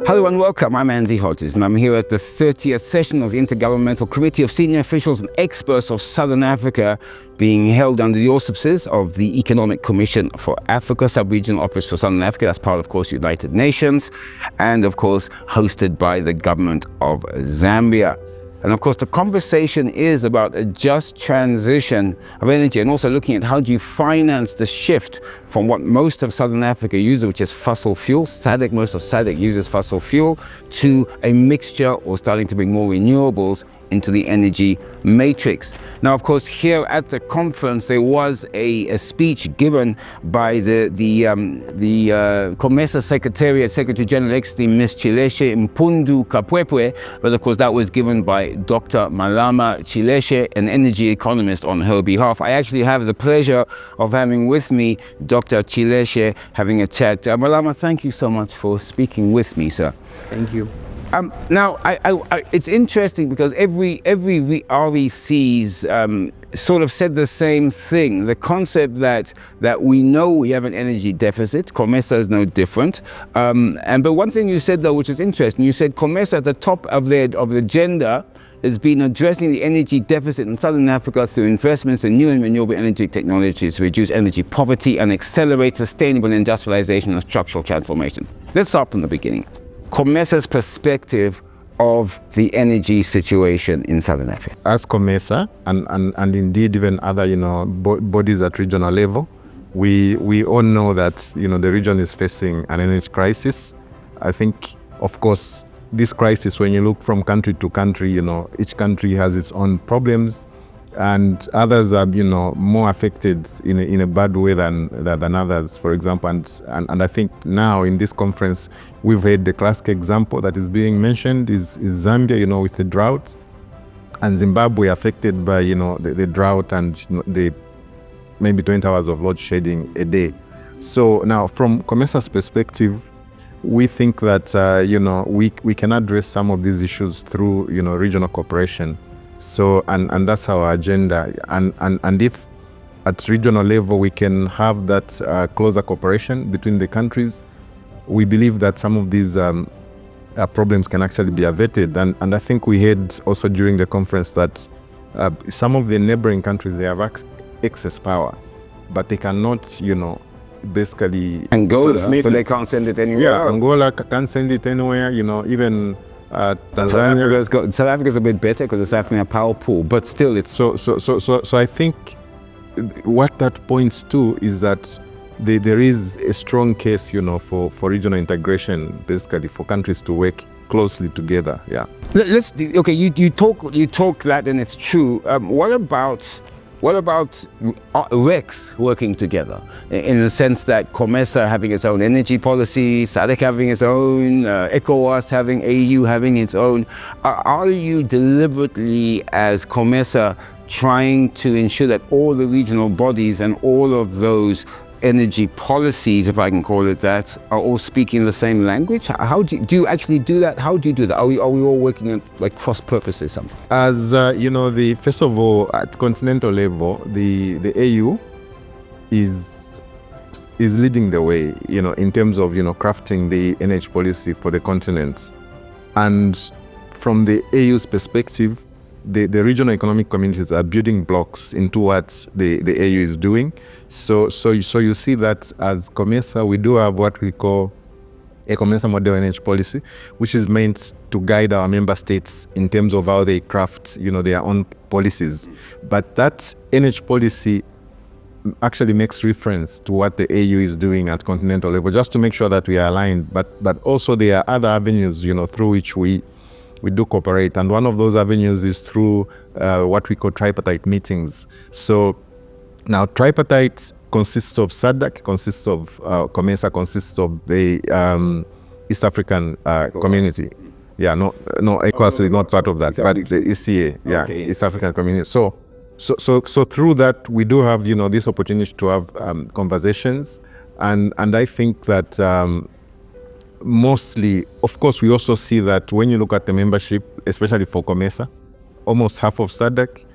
Hello and welcome, I'm Andy Hodges and I'm here at the 30th session of the Intergovernmental Committee of Senior Officials and Experts of Southern Africa, being held under the auspices of the Economic Commission for Africa, Sub-Regional Office for Southern Africa. That's part, of course, United Nations, and of course, hosted by the government of Zambia. And of course, the conversation is about a just transition of energy and also looking at how do you finance the shift from what most of Southern Africa uses, which is fossil fuel. Most of SADC uses fossil fuel, to a mixture or starting to bring more renewables into the energy matrix. Now, of course, here at the conference, there was a speech given by the COMESA Secretary General Ex, Ms. Chileshe Mpundu Kapwepwe, but of course that was given by Dr. Malama Chileshe, an energy economist, on her behalf. I actually have the pleasure of having with me Dr. Chileshe, having a chat. Malama, thank you so much for speaking with me, sir. Thank you. Now, it's interesting because every REC's sort of said the same thing. The concept that we know we have an energy deficit. COMESA is no different. But one thing you said, though, which is interesting, you said COMESA at the top of the agenda has been addressing the energy deficit in Southern Africa through investments in new and renewable energy technologies to reduce energy poverty and accelerate sustainable industrialization and structural transformation. Let's start from the beginning. COMESA's perspective of the energy situation in Southern Africa. As COMESA and indeed even other bodies at regional level, we all know that the region is facing an energy crisis. I think, of course, this crisis, when you look from country to country, each country has its own problems, and others are more affected in a bad way than others, for example. And I think now in this conference we've had the classic example that is being mentioned is Zambia, with the drought, and Zimbabwe affected by the drought and the maybe 20 hours of load shedding a day. So now, from COMESA's perspective, we think that we can address some of these issues through regional cooperation. So and that's our agenda, and if at regional level we can have that closer cooperation between the countries, we believe that some of these problems can actually be averted. And I think we heard also during the conference that some of the neighboring countries, they have excess power, but they cannot basically Angola, but they can't send it anywhere. Yeah, Angola can't send it anywhere. Even Tanzania. South Africa's a bit better because it's African power pool, but still it's so I think what that points to is that there is a strong case for regional integration, basically for countries to work closely together. Yeah. You talk that, and it's true. What about RECs working together, in the sense that COMESA having its own energy policy, SADC having its own, ECOWAS having, AU having its own? Are you deliberately, as COMESA, trying to ensure that all the regional bodies and all of those energy policies, if I can call it that, are all speaking the same language? How do you actually do that? How do you do that? Are we all working at cross purposes? Something? As first of all, at continental level, the AU is leading the way, in terms of crafting the energy policy for the continent. And from the AU's perspective, the regional economic communities are building blocks into what the AU is doing. So you see that as COMESA, we do have what we call a COMESA model energy policy, which is meant to guide our member states in terms of how they craft, their own policies. But that energy policy actually makes reference to what the AU is doing at continental level, just to make sure that we are aligned. But also there are other avenues, through which we do cooperate, and one of those avenues is through what we call tripartite meetings. So now tripartite consists of SADC, consists of COMESA, consists of the East African community. Yeah, no, ECOWAS is not part of that, but the ECA, okay. East African community. So through that, we do have this opportunity to have conversations, and I think that mostly, of course, we also see that when you look at the membership, especially for COMESA, almost half of SADC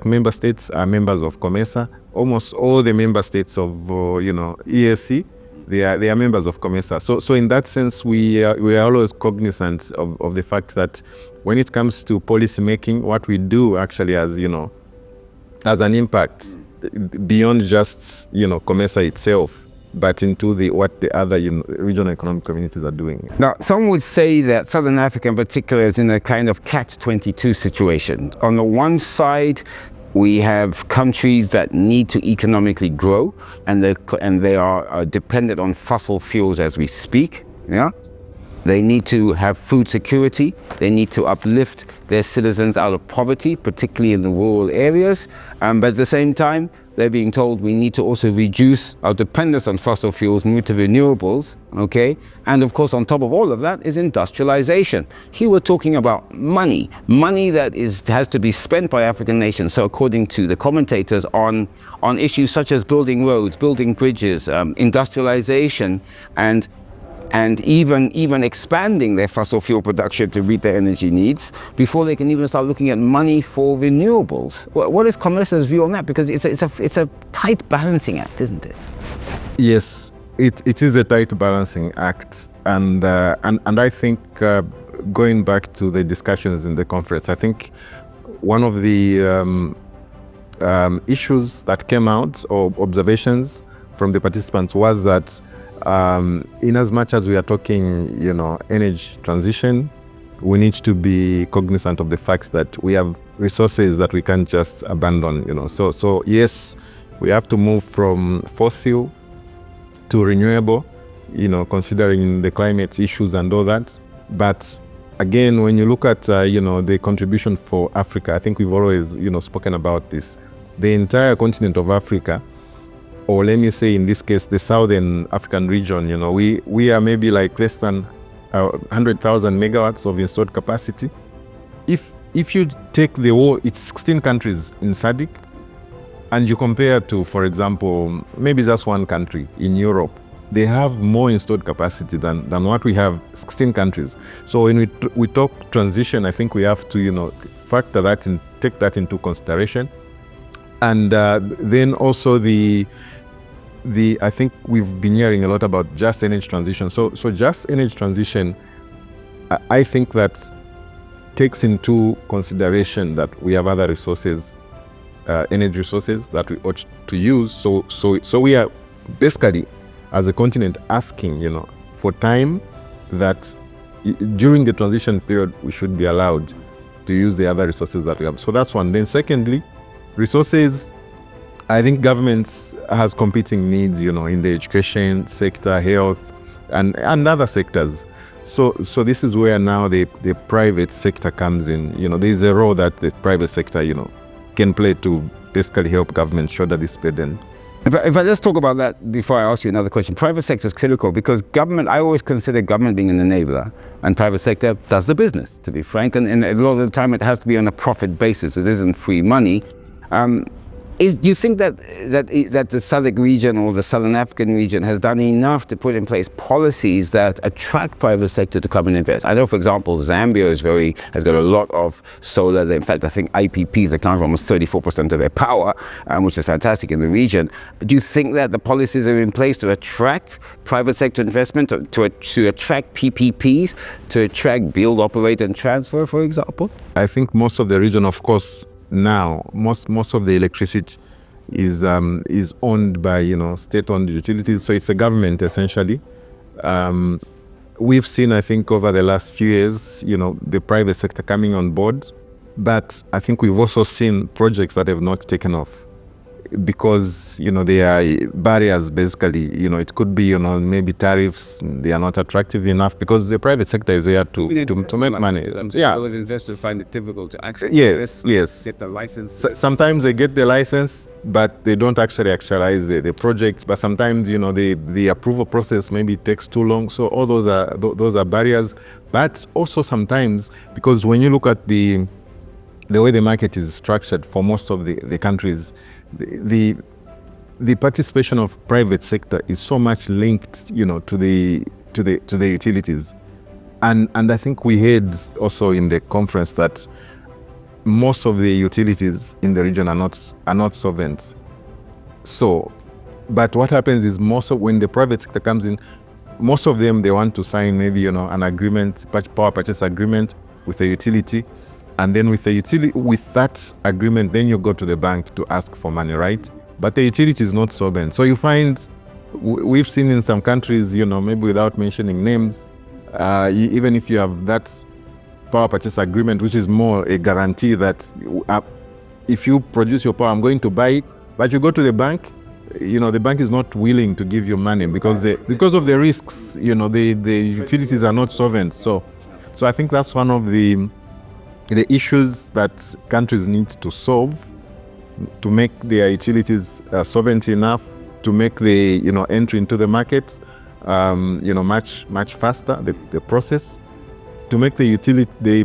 member states are members of COMESA. Almost all the member states of EAC They are members of COMESA. So in that sense, we are always cognizant of the fact that when it comes to policy making, what we do actually has, has an impact beyond just, COMESA itself, but into what the other regional economic communities are doing. Now, some would say that Southern Africa in particular is in a kind of catch-22 situation. On the one side, we have countries that need to economically grow, and they are dependent on fossil fuels as we speak. Yeah, they need to have food security. They need to uplift their citizens out of poverty, particularly in the rural areas. But at the same time, they're being told we need to also reduce our dependence on fossil fuels, move to renewables, okay? And of course, on top of all of that is industrialization. Here we're talking about money that has to be spent by African nations. So according to the commentators on issues such as building roads, building bridges, industrialization, and even expanding their fossil fuel production to meet their energy needs before they can even start looking at money for renewables. What is COMESA's view on that? Because it's a tight balancing act, isn't it? Yes, it is a tight balancing act, and I think going back to the discussions in the conference, I think one of the issues that came out, or observations from the participants, was that in as much as we are talking, energy transition, we need to be cognizant of the fact that we have resources that we can't just abandon, So yes, we have to move from fossil to renewable, considering the climate issues and all that. But again, when you look at, the contribution for Africa, I think we've always, spoken about this. The entire continent of Africa, or let me say in this case, the Southern African region, we are maybe like less than 100,000 megawatts of installed capacity. If you take the whole, it's 16 countries in SADC, and you compare to, for example, maybe just one country in Europe, they have more installed capacity than what we have, 16 countries. So when we talk transition, I think we have to, factor that and take that into consideration. And then also I think we've been hearing a lot about just energy transition. So just energy transition, I think that takes into consideration that we have other resources, energy resources that we ought to use. So we are basically, as a continent, asking, for time that during the transition period, we should be allowed to use the other resources that we have. So that's one. Then secondly, resources, I think governments has competing needs, in the education sector, health, and other sectors. So this is where now the private sector comes in. There's a role that the private sector, can play to basically help government shoulder this burden. If I just talk about that before I ask you another question, private sector is critical because government, I always consider government being an enabler, and private sector does the business, to be frank, and a lot of the time it has to be on a profit basis. It isn't free money. Do you think that the SADC region or the Southern African region has done enough to put in place policies that attract private sector to come and invest? I know, for example, Zambia has got a lot of solar. In fact, I think IPPs account for almost 34% of their power, which is fantastic in the region. Do you think that the policies are in place to attract private sector investment, to attract PPPs, to attract build, operate, and transfer, for example? I think most of the region, of course, now most of the electricity is owned by state-owned utilities, so it's a government essentially. We've seen, I think, over the last few years, the private sector coming on board, but I think we've also seen projects that have not taken off because there are barriers. Basically, it could be maybe tariffs, they are not attractive enough because the private sector is there to make money. Yeah, investors find it difficult to actually yes get the license. Sometimes they get the license, but they don't actually actualize the projects. But sometimes the approval process maybe takes too long. So all those are barriers. But also sometimes, because when you look at the way the market is structured for most of the countries, the participation of private sector is so much linked, to the utilities, and I think we heard also in the conference that most of the utilities in the region are not solvent. So but what happens is when the private sector comes in, most of them, they want to sign maybe, an agreement, power purchase agreement with a utility. And then with that agreement, then you go to the bank to ask for money, right? But the utility is not solvent. So you find, we've seen in some countries, maybe without mentioning names, even if you have that power purchase agreement, which is more a guarantee that if you produce your power, I'm going to buy it, but you go to the bank, the bank is not willing to give you money because of the risks, the utilities are not solvent. So I think that's one of the issues that countries need to solve to make their utilities solvent enough to make the entry into the market much faster, the process, to make the utility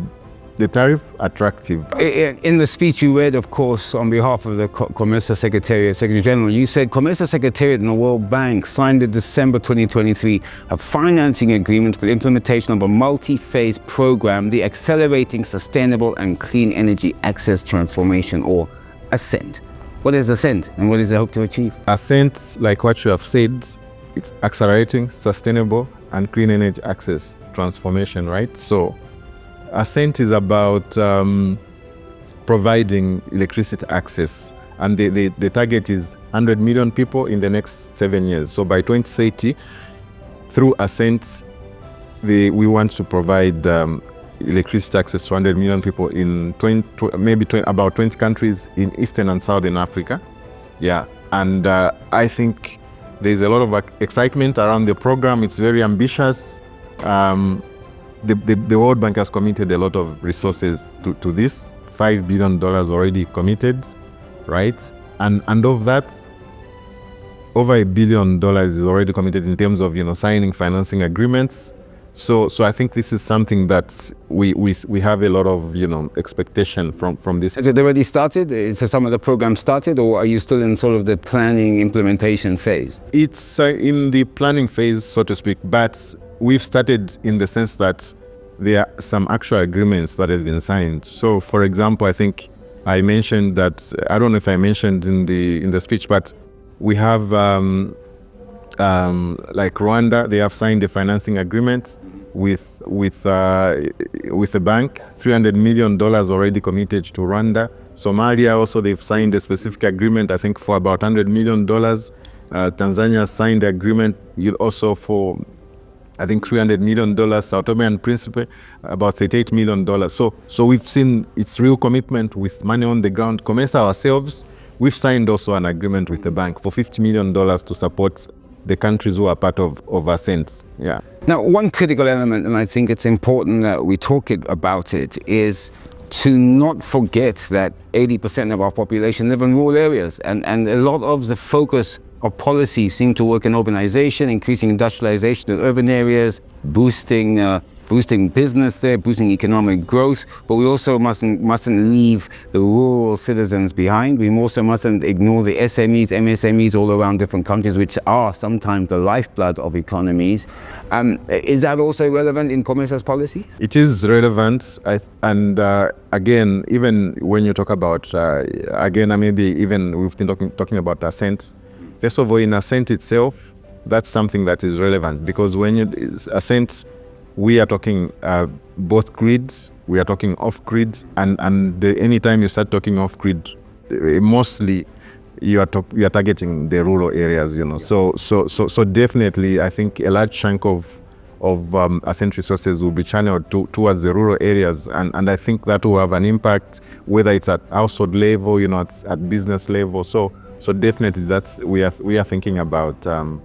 the tariff attractive. In the speech you read, of course, on behalf of the COMESA Secretary General, you said COMESA Secretariat and the World Bank signed in December 2023 a financing agreement for the implementation of a multi-phase program, the Accelerating Sustainable and Clean Energy Access Transformation, or ASCENT. What is ASCENT and what does it hope to achieve? ASCENT, like what you have said, it's Accelerating Sustainable and Clean Energy Access Transformation, right? So ASCENT is about providing electricity access, and the target is 100 million people in the next 7 years. So by 2030, through ASCENT, we want to provide electricity access to 100 million people in about 20 countries in Eastern and Southern Africa. Yeah, and I think there's a lot of excitement around the program. It's very ambitious. The World Bank has committed a lot of resources to this, $5 billion already committed, right? And of that, over $1 billion is already committed in terms of signing financing agreements. So I think this is something that we have a lot of expectation from this. Has it already started? So some of the programs started, or are you still in sort of the planning implementation phase? It's in the planning phase, so to speak, but we've started in the sense that there are some actual agreements that have been signed. So, for example, I think I mentioned that, I don't know if I mentioned in the speech, but we have like Rwanda, they have signed a financing agreement with a bank, $300 million already committed to Rwanda. Somalia also, they've signed a specific agreement, I think for about $100 million. Tanzania signed the agreement also for, I think, $300 million. South Tome and Principe, about $38 million. So we've seen its real commitment with money on the ground. COMESA ourselves, we've signed also an agreement with the bank for $50 million to support the countries who are part of ASCENT. Yeah. Now, one critical element, and I think it's important that we talk about it, is to not forget that 80% of our population live in rural areas, and a lot of the focus of policy seem to work in urbanization, increasing industrialization in urban areas, boosting business there, boosting economic growth, but we also mustn't leave the rural citizens behind. We also mustn't ignore the SMEs, MSMEs all around different countries, which are sometimes the lifeblood of economies. Is that also relevant in COMESA's policies? It is relevant, and again, even when you talk about, maybe even we've been talking about ASCENT. First of all, in ASCENT itself, that's something that is relevant, because when you ASCENT, we are talking both grid, we are talking off-grid, and anytime you start talking off-grid, mostly you are targeting the rural areas, So definitely, I think a large chunk of ASCENT resources will be channeled towards the rural areas, and I think that will have an impact, whether it's at household level, at business level. So definitely, we are thinking about. And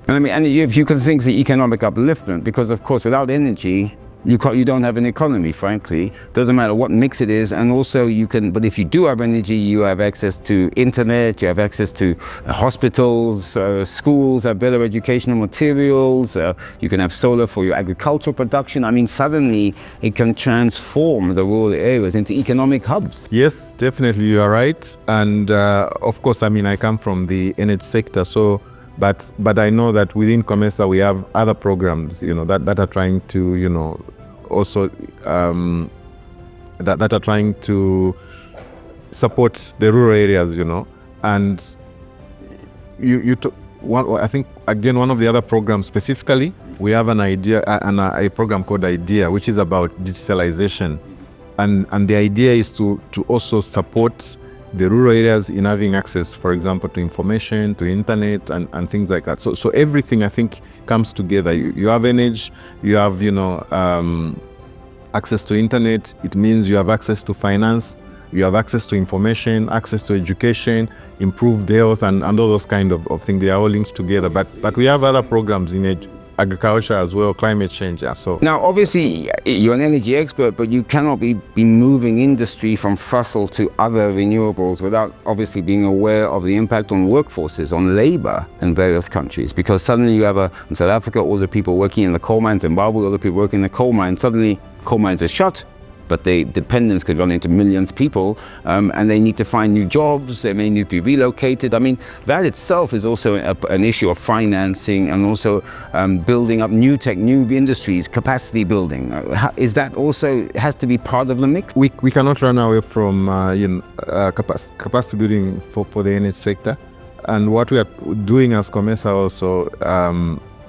if you can think the economic upliftment, because of course, without energy, you don't have an economy. Frankly, doesn't matter what mix it is, and also you can. But if you do have energy, you have access to internet, you have access to hospitals, schools, have better educational materials. You can have solar for your agricultural production. I mean, suddenly it can transform the rural areas into economic hubs. Yes, definitely, you are right. And of course, I come from the energy sector, so. But I know that within COMESA we have other programs, that are trying to, also that are trying to support the rural areas, and I think, again, one of the other programs specifically, we have an idea, a program called IDEA, which is about digitalization. And the idea is to also support the rural areas in having access, for example, to information, to internet, and things like that. So everything, I think, comes together. You have energy, you have, access to internet. It means you have access to finance, you have access to information, access to education, improved health, and all those kind of things. They are all linked together. But we have other programs in agriculture as well, climate change. Yeah, so now, obviously, you're an energy expert, but you cannot be moving industry from fossil to other renewables without obviously being aware of the impact on workforces, on labor in various countries. Because suddenly you have in South Africa, all the people working in the coal mines, Zimbabwe, all the people working in the coal mines, suddenly coal mines are shut, but the dependence could run into millions of people, and they need to find new jobs, they may need to be relocated. I mean, that itself is also an issue of financing and also building up new industries, capacity building. Is that also has to be part of the mix? We cannot run away from capacity building for the energy sector. And what we are doing as COMESA also,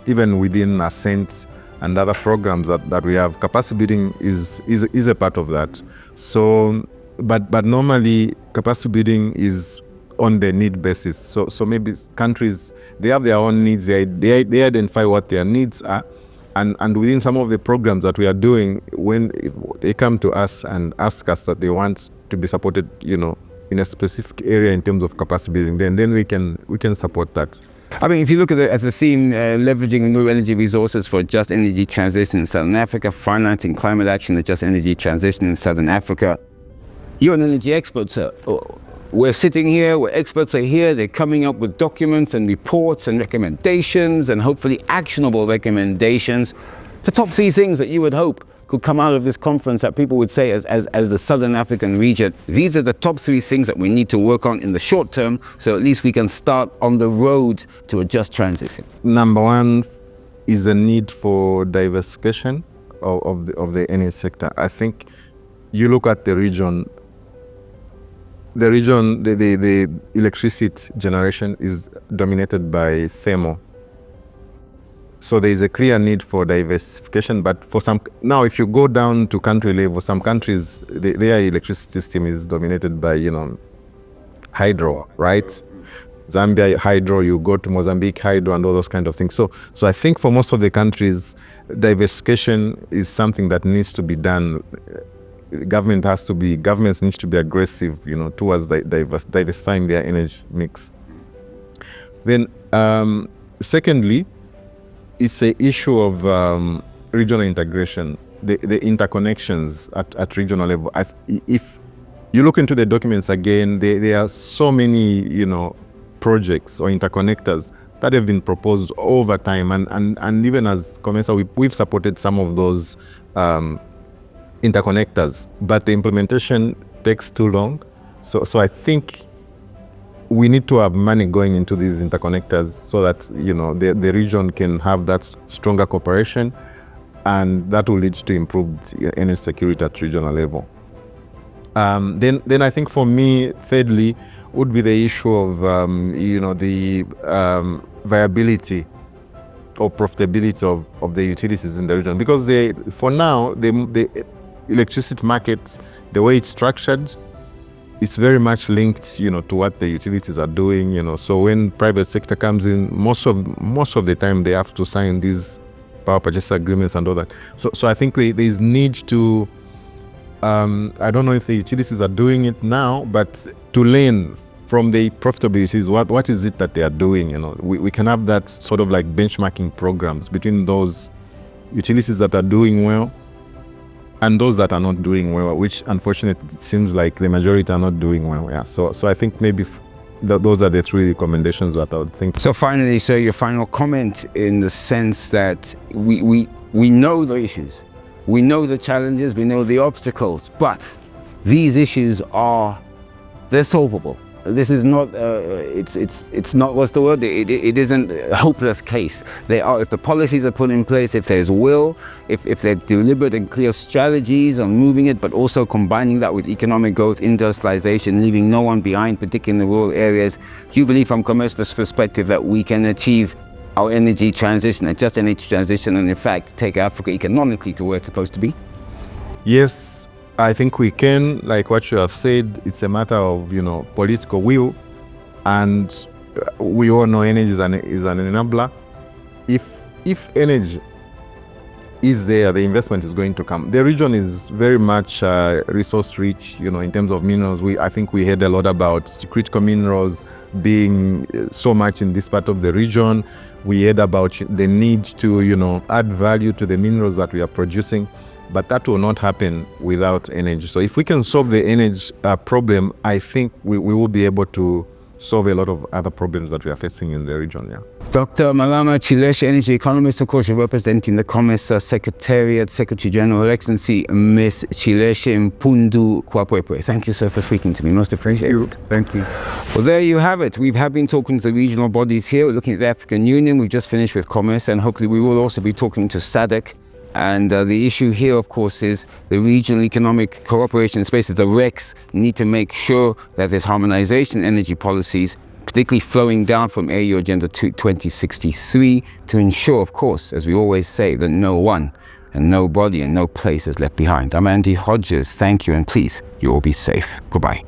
even within Ascent and other programs that we have, capacity building is a part of that. So, but normally capacity building is on the need basis. So maybe countries, they have their own needs. They identify what their needs are, and within some of the programs that we are doing, if they come to us and ask us that they want to be supported, in a specific area in terms of capacity building, then we can support that. I mean, if you look at it as a theme, leveraging new energy resources for just energy transition in Southern Africa, financing climate action to just energy transition in Southern Africa. You're an energy expert, sir. We're sitting here, experts are here, they're coming up with documents and reports and recommendations and hopefully actionable recommendations. The top 3 things that you would hope could come out of this conference that people would say as the Southern African region, these are the top 3 things that we need to work on in the short term, so at least we can start on the road to a just transition. Number 1 is the need for diversification of the energy sector. I think you look at the region, the electricity generation is dominated by thermal. So there is a clear need for diversification, but now if you go down to country level, some countries, their electricity system is dominated by, hydro, right? Zambia hydro, you go to Mozambique hydro and all those kind of things. So I think for most of the countries, diversification is something that needs to be done. Governments need to be aggressive, towards diversifying their energy mix. Then, secondly, it's an issue of regional integration, the interconnections at regional level. If you look into the documents again, there are so many, projects or interconnectors that have been proposed over time, and even as COMESA, we've supported some of those interconnectors, but the implementation takes too long. So I think we need to have money going into these interconnectors so that the region can have that stronger cooperation, and that will lead to improved energy security at regional level. Then I think for me, thirdly, would be the issue of the viability or profitability of the utilities in the region, because for now the electricity market, the way it's structured, it's very much linked, to what the utilities are doing, So when private sector comes in, most of the time they have to sign these power purchase agreements and all that. So I think there's need to, I don't know if the utilities are doing it now, but to learn from the profitabilities, what is it that they are doing? We can have that sort of like benchmarking programs between those utilities that are doing well and those that are not doing well, which unfortunately it seems like the majority are not doing well. Yeah. So I think maybe those are the 3 recommendations that I would think. So finally, sir, your final comment in the sense that we know the issues, we know the challenges, we know the obstacles, but these issues they're solvable. this is not, it's not, what's the word? It isn't a hopeless case. If the policies are put in place, if there's will, if there are deliberate and clear strategies on moving it, but also combining that with economic growth, industrialization, leaving no one behind, particularly in the rural areas, do you believe from COMESA's perspective that we can achieve our energy transition, a just energy transition, and in fact take Africa economically to where it's supposed to be? Yes, I think we can. Like what you have said, it's a matter of, political will, and we all know energy is an enabler. If energy is there, the investment is going to come. The region is very much resource rich, in terms of minerals. I think we heard a lot about critical minerals being so much in this part of the region. We heard about the need to, add value to the minerals that we are producing. But that will not happen without energy. So if we can solve the energy problem, I think we will be able to solve a lot of other problems that we are facing in the region. Yeah. Dr. Malama Chileshe, energy economist, of course, you're representing the COMESA Secretariat, Secretary General, Her Excellency Ms. Chileshe Mpundu Kwapwepwe. Thank you, sir, for speaking to me. Most appreciated. Thank you. Well, there you have it. We have been talking to the regional bodies here. We're looking at the African Union. We've just finished with COMESA, and hopefully we will also be talking to SADC. And the issue here, of course, is the regional economic cooperation spaces. The RECs need to make sure that there's harmonization in energy policies, particularly flowing down from AU Agenda 2063, to ensure, of course, as we always say, that no one and nobody and no place is left behind. I'm Andy Hodges. Thank you, and please, you all be safe. Goodbye.